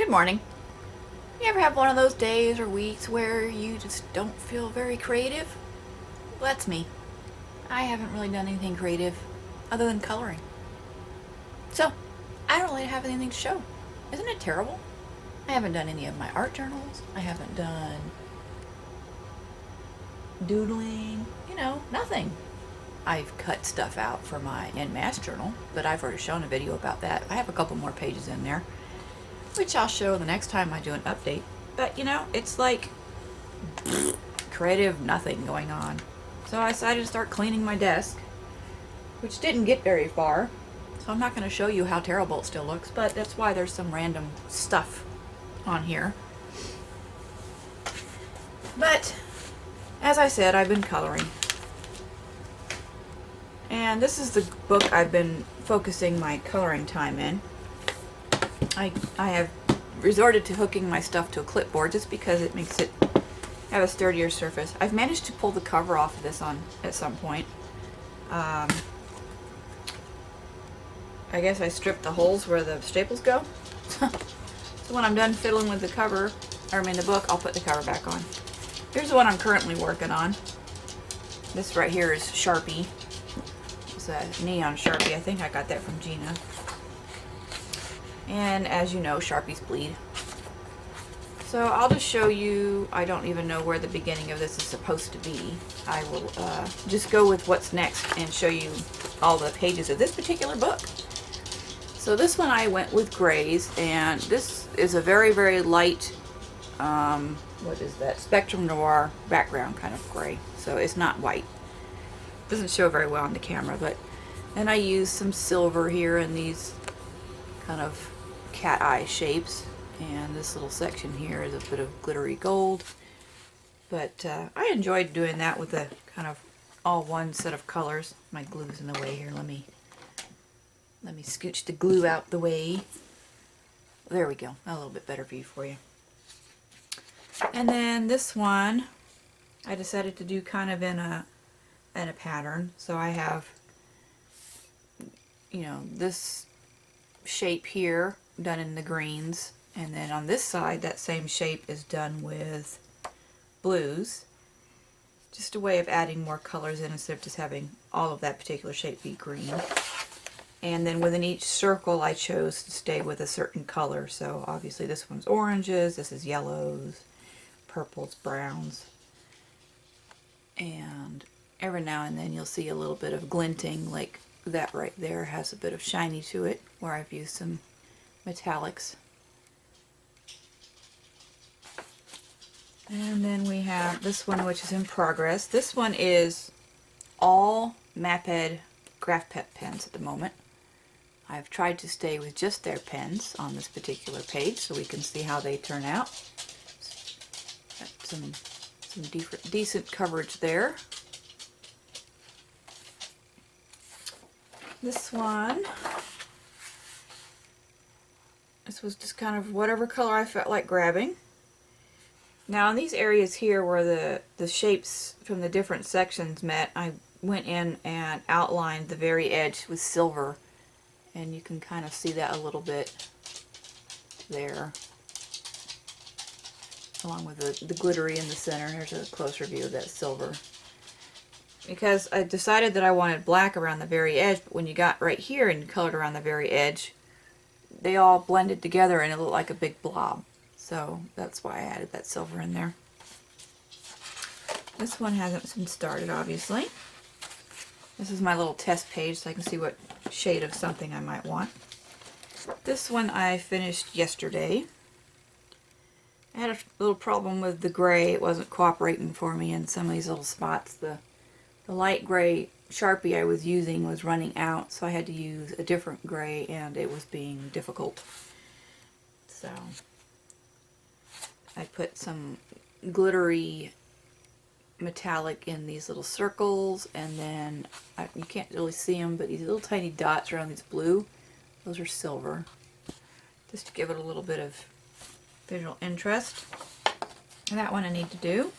Good morning. You ever have one of those days or weeks where you just don't feel very creative? Well, that's me. I haven't really done anything creative other than coloring. So, I don't really have anything to show. Isn't it terrible? I haven't done any of my art journals. I haven't done doodling. Nothing. I've cut stuff out for my en masse journal, but I've already shown a video about that. I have a couple more pages in there, which I'll show the next time I do an update. But it's like creative nothing going on. So I decided to start cleaning my desk, which didn't get very far. So I'm not going to show you how terrible it still looks, but that's why there's some random stuff on here. But as I said, I've been coloring. And this is the book I've been focusing my coloring time in. I have resorted to hooking my stuff to a clipboard just because it makes it have a sturdier surface. I've managed to pull the cover off of this at some point. I guess I stripped the holes where the staples go. So when I'm done fiddling with the cover, the book, I'll put the cover back on. Here's the one I'm currently working on. This right here is Sharpie. It's a neon Sharpie. I think I got that from Gina. And as you know, Sharpies bleed. So I'll just show you, I don't even know where the beginning of this is supposed to be. I will just go with what's next and show you all the pages of this particular book. So this one I went with grays, and this is a very, very light, what is that, Spectrum Noir background kind of gray. So it's not white. Doesn't show very well on the camera, but and I used some silver here in these kind of cat eye shapes, and this little section here is a bit of glittery gold. But I enjoyed doing that with a kind of all one set of colors. My glue's in the way here. Let me scooch the glue out the way. There we go. A little bit better view for you. And then this one I decided to do kind of in a pattern. So I have this shape here done in the greens, and then on this side that same shape is done with blues. Just a way of adding more colors in instead of just having all of that particular shape be green. And then within each circle I chose to stay with a certain color. So obviously this one's oranges, this is yellows, purples, browns, and every now and then you'll see a little bit of glinting, like that right there has a bit of shiny to it, where I've used some metallics. And then we have this one, which is in progress. This one is all Maped Graph Pet pens at the moment. I've tried to stay with just their pens on this particular page so we can see how they turn out. Got some decent coverage there. This one, this was just kind of whatever color I felt like grabbing. Now in these areas here where the shapes from the different sections met, I went in and outlined the very edge with silver, and you can kind of see that a little bit there, along with the glittery in the center. Here's a closer view of that silver. Because I decided that I wanted black around the very edge, but when you got right here and colored around the very edge, they all blended together and it looked like a big blob. So that's why I added that silver in there. This one hasn't been started, obviously. This is my little test page so I can see what shade of something I might want. This one I finished yesterday. I had a little problem with the gray. It wasn't cooperating for me in some of these little spots. The light gray Sharpie I was using was running out, so I had to use a different gray, and it was being difficult. So I put some glittery metallic in these little circles, and then you can't really see them, but these little tiny dots around these blue, those are silver, just to give it a little bit of visual interest. And that one I need to do.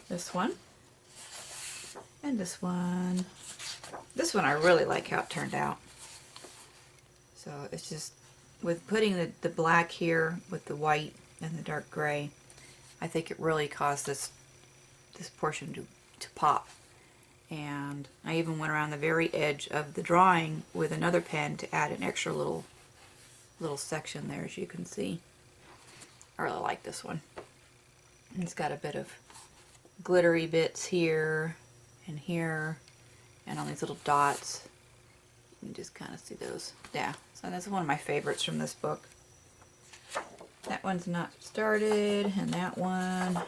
This one. And this one. This one I really like how it turned out. So it's just with putting the black here with the white and the dark gray, I think it really caused this portion to pop. And I even went around the very edge of the drawing with another pen to add an extra little section there, as you can see. I really like this one. It's got a bit of glittery bits here and here and on these little dots. You can just kind of see those. Yeah, so that's one of my favorites from this book. That one's not started, and that one.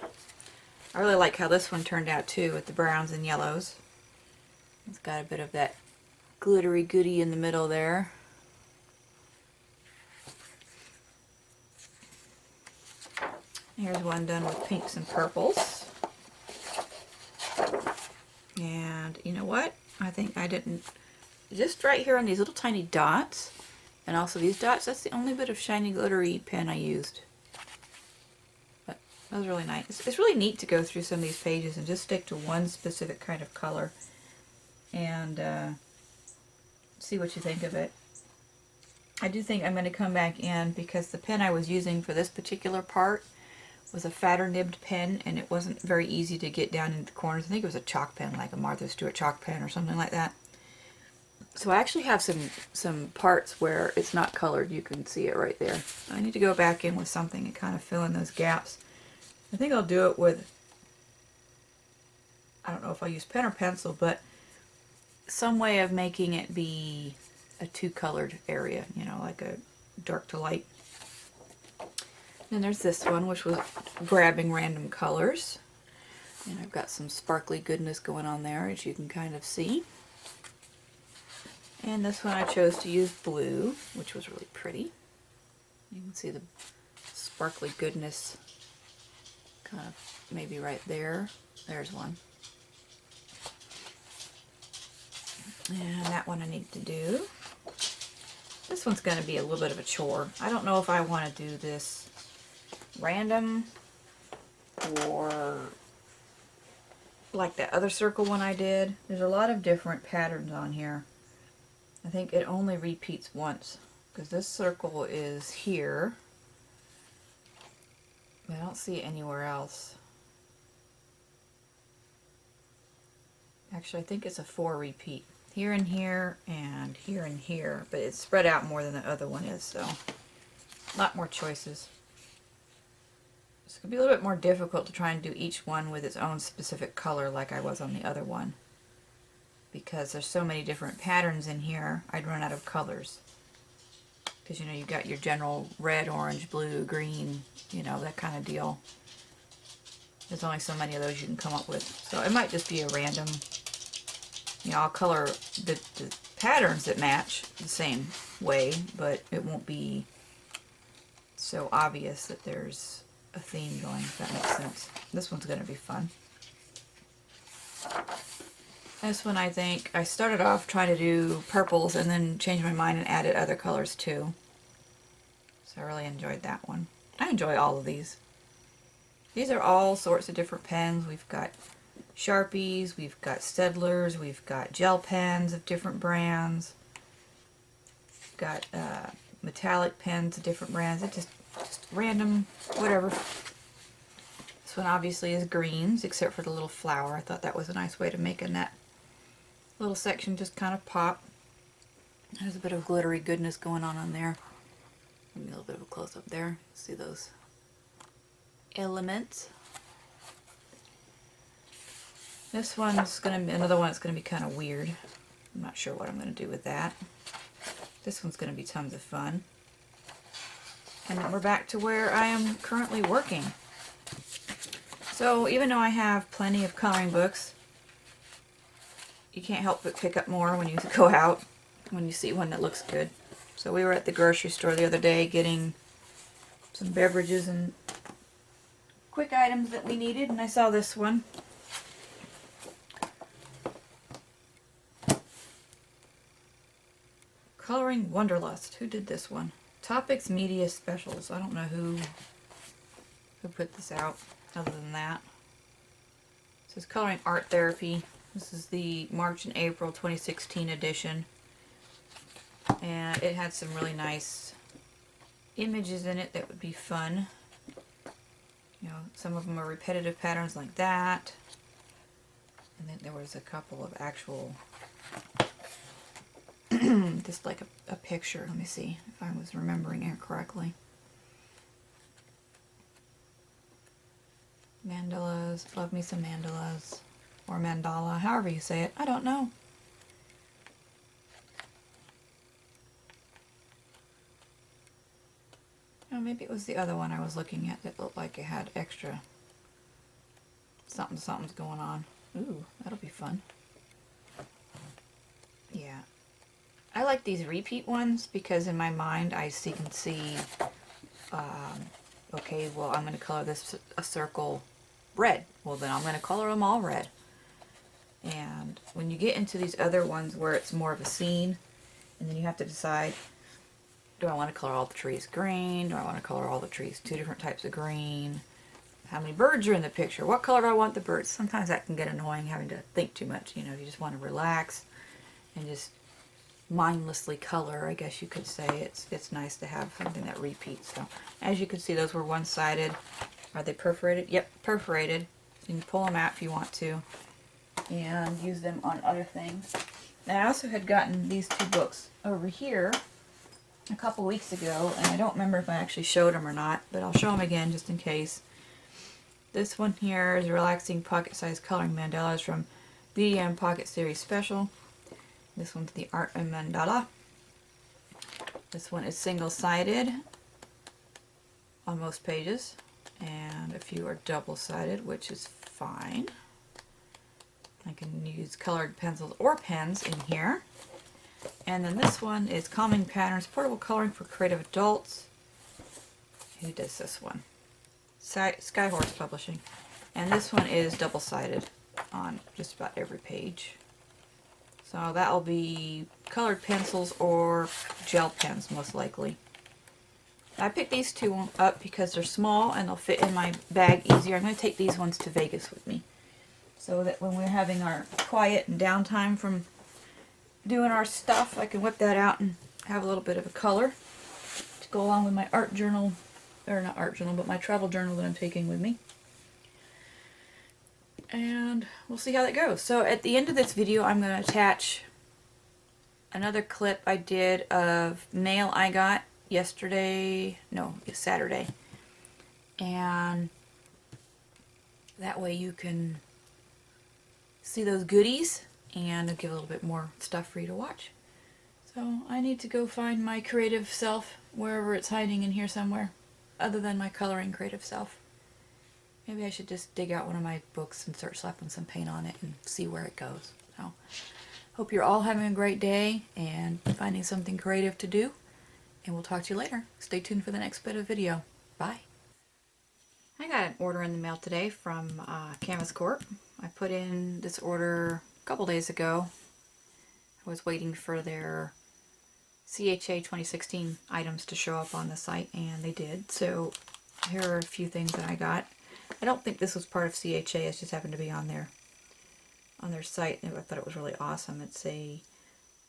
I really like how this one turned out too, with the browns and yellows. It's got a bit of that glittery goody in the middle there. Here's one done with pinks and purples. And you know what? I think I didn't, just right here on these little tiny dots, and also these dots, that's the only bit of shiny glittery pen I used. But that was really nice. It's really neat to go through some of these pages and just stick to one specific kind of color and see what you think of it. I do think I'm going to come back in because the pen I was using for this particular part was a fatter nibbed pen, and it wasn't very easy to get down into the corners. I think it was a chalk pen, like a Martha Stewart chalk pen or something like that. So I actually have some parts where it's not colored. You can see it right there. I need to go back in with something and kind of fill in those gaps. I think I'll do it with, I don't know if I'll use pen or pencil, but some way of making it be a two-colored area, you know, like a dark to light. And there's this one, which was grabbing random colors. And I've got some sparkly goodness going on there, as you can kind of see. And this one I chose to use blue, which was really pretty. You can see the sparkly goodness kind of maybe right there. There's one. And that one I need to do. This one's going to be a little bit of a chore. I don't know if I want to do this random or like that other circle one I did. There's a lot of different patterns on here. I think it only repeats once because this circle is here, but I don't see it anywhere else. Actually, I think it's a 4 repeat. Here and here and here and here, but it's spread out more than the other one is, so a lot more choices. It's going to be a little bit more difficult to try and do each one with its own specific color like I was on the other one. Because there's so many different patterns in here, I'd run out of colors. Because, you know, you've got your general red, orange, blue, green, you know, that kind of deal. There's only so many of those you can come up with. So it might just be a random, you know, I'll color the patterns that match the same way, but it won't be so obvious that there's a theme going, if that makes sense. This one's going to be fun. This one, I think, I started off trying to do purples and then changed my mind and added other colors too. So I really enjoyed that one. I enjoy all of these. These are all sorts of different pens. We've got Sharpies, we've got Staedtlers, we've got gel pens of different brands. We've got metallic pens of different brands. It's just random, whatever. This one obviously is greens, except for the little flower. I thought that was a nice way to make that little section just kind of pop. There's a bit of glittery goodness going on there. Give me a little bit of a close-up there. See those elements. This one's going to be another one that's going to be kind of weird. I'm not sure what I'm going to do with that. This one's going to be tons of fun. And then we're back to where I am currently working. So even though I have plenty of coloring books, you can't help but pick up more when you go out, when you see one that looks good. So we were at the grocery store the other day getting some beverages and quick items that we needed, and I saw this one. Coloring Wanderlust. Who did this one? Topics Media Specials. I don't know who put this out other than that. It says Coloring Art Therapy. This is the March and April 2016 edition. And it had some really nice images in it that would be fun. You know, some of them are repetitive patterns like that. And then there was a couple of actual, just like a picture. Let me see if I was remembering it correctly. Mandalas, love me some mandalas. Or mandala, however you say it. I don't know. Oh, maybe it was the other one I was looking at that looked like it had extra something's going on. Ooh, that'll be fun. Yeah. I like these repeat ones because in my mind I can see, okay, well, I'm going to color this a circle red. Well, then I'm going to color them all red. And when you get into these other ones where it's more of a scene, and then you have to decide, do I want to color all the trees green? Do I want to color all the trees 2 different types of green? How many birds are in the picture? What color do I want the birds? Sometimes that can get annoying having to think too much. You know, you just want to relax and just mindlessly color, I guess you could say. It's nice to have something that repeats. So as you can see, those were one-sided. Are they perforated? Yep, perforated. So you can pull them out if you want to and use them on other things. And I also had gotten these 2 books over here a couple weeks ago, and I don't remember if I actually showed them or not, but I'll show them again just in case. This one here is Relaxing Pocket-Sized Coloring Mandalas from BDM Pocket Series Special. This one's the Art of Mandala. This one is single-sided on most pages, and a few are double-sided, which is fine. I can use colored pencils or pens in here. And then this one is Calming Patterns, Portable Coloring for Creative Adults. Who does this one? Skyhorse Publishing. And this one is double-sided on just about every page. So that'll be colored pencils or gel pens, most likely. I picked these 2 up because they're small and they'll fit in my bag easier. I'm going to take these ones to Vegas with me, so that when we're having our quiet and downtime from doing our stuff, I can whip that out and have a little bit of a color to go along with my art journal, or not art journal, but my travel journal that I'm taking with me. And we'll see how that goes. So at the end of this video, I'm going to attach another clip I did of mail I got yesterday, no, it's Saturday. And that way you can see those goodies and I'll give a little bit more stuff for you to watch. So I need to go find my creative self wherever it's hiding in here somewhere, other than my coloring creative self. Maybe I should just dig out one of my books and start slapping some paint on it and see where it goes. So, hope you're all having a great day and finding something creative to do. And we'll talk to you later. Stay tuned for the next bit of video. Bye. I got an order in the mail today from Canvas Corp. I put in this order a couple days ago. I was waiting for their CHA 2016 items to show up on the site, and they did. So here are a few things that I got. I don't think this was part of CHA, it just happened to be on their site, and I thought it was really awesome. It's a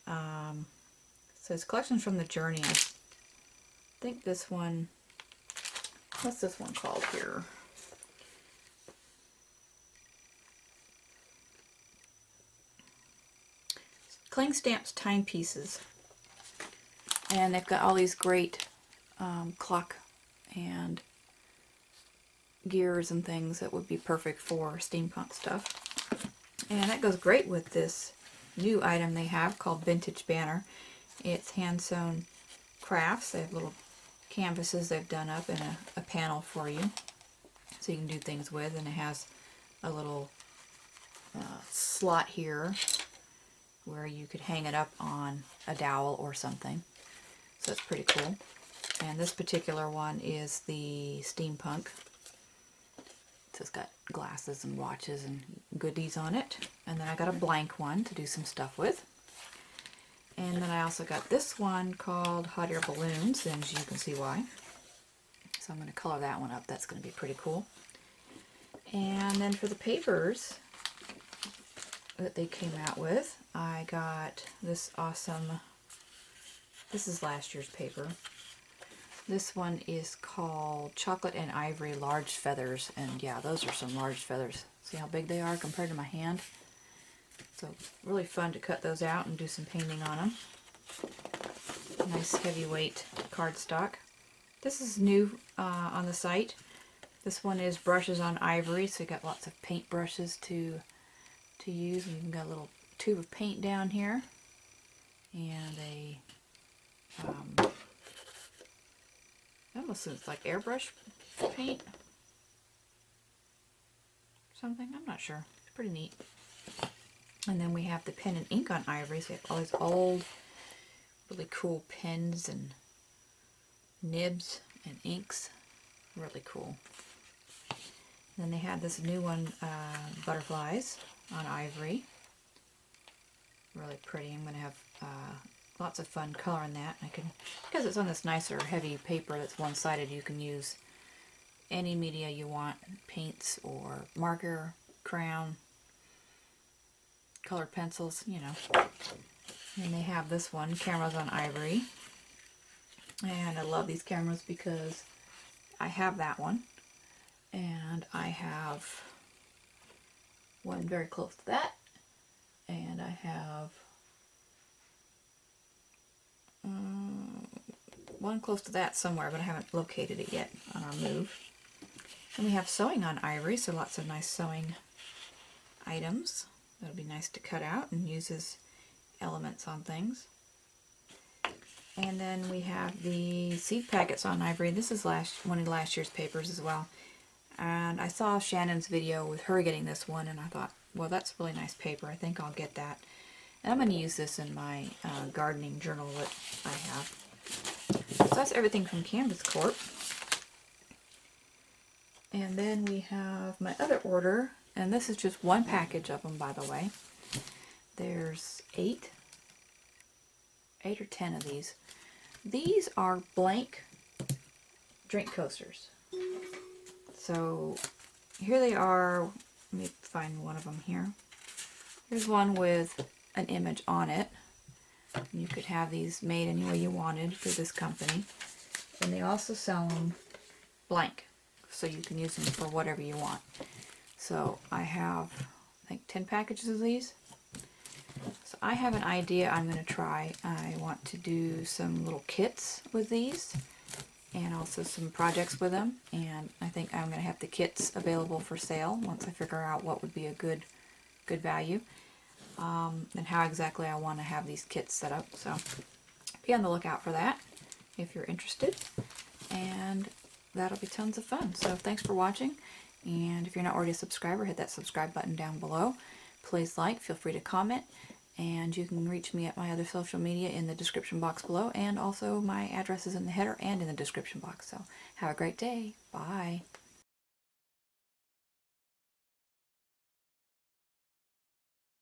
it says collections from the journey. I think this one, what's this one called here? Cling Stamps Timepieces. And they've got all these great clock and gears and things that would be perfect for steampunk stuff. And that goes great with this new item they have called Vintage Banner. It's hand-sewn crafts. They have little canvases they've done up in a panel for you, so you can do things with, and it has a little slot here where you could hang it up on a dowel or something. So it's pretty cool. And this particular one is the steampunk. So it's got glasses and watches and goodies on it. And then I got a blank one to do some stuff with. And then I also got this one called Hot Air Balloons, and you can see why. So I'm going to color that one up. That's going to be pretty cool. And then for the papers that they came out with, I got this awesome, this is last year's paper, This one is called Chocolate and Ivory Large Feathers, and yeah, those are some large feathers. See how big they are compared to my hand? So really fun to cut those out and do some painting on them. Nice heavyweight cardstock. This is new on the site. This one is brushes on ivory, so you got lots of paint brushes to use. And you've got a little tube of paint down here, and a almost looks like airbrush paint, something. I'm not sure. It's pretty neat. And then we have the pen and ink on ivory. So you have all these old, really cool pens and nibs and inks. Really cool. And then they had this new one, butterflies on ivory. Really pretty. I'm going to have lots of fun coloring that. I can, because it's on this nicer heavy paper that's one-sided, you can use any media you want, paints or marker, crayon, colored pencils, you know. And they have this one, cameras on ivory. And I love these cameras because I have that one. And I have one very close to that. And I have one close to that somewhere, but I haven't located it yet on our move. And we have sewing on ivory, so lots of nice sewing items. That'll be nice to cut out and use as elements on things. And then we have the seed packets on ivory. This is one of last year's papers as well. And I saw Shannon's video with her getting this one, and I thought, well, that's really nice paper. I think I'll get that. And I'm going to use this in my gardening journal that I have. So that's everything from Canvas Corp. And then we have my other order, and this is just one package of them, by the way. There's 8 or 10 of these. These are blank drink coasters. So here they are. Let me find one of them here. Here's one with an image on it. You could have these made any way you wanted for this company. And they also sell them blank, so you can use them for whatever you want. So I have, I think, 10 packages of these. So I have an idea I'm going to try. I want to do some little kits with these and also some projects with them. And I think I'm going to have the kits available for sale once I figure out what would be a good value. And how exactly I want to have these kits set up. So be on the lookout for that if you're interested. And that'll be tons of fun. So thanks for watching. And if you're not already a subscriber, hit that subscribe button down below. Please like, feel free to comment. And you can reach me at my other social media in the description box below. And also my address is in the header and in the description box. So have a great day. Bye.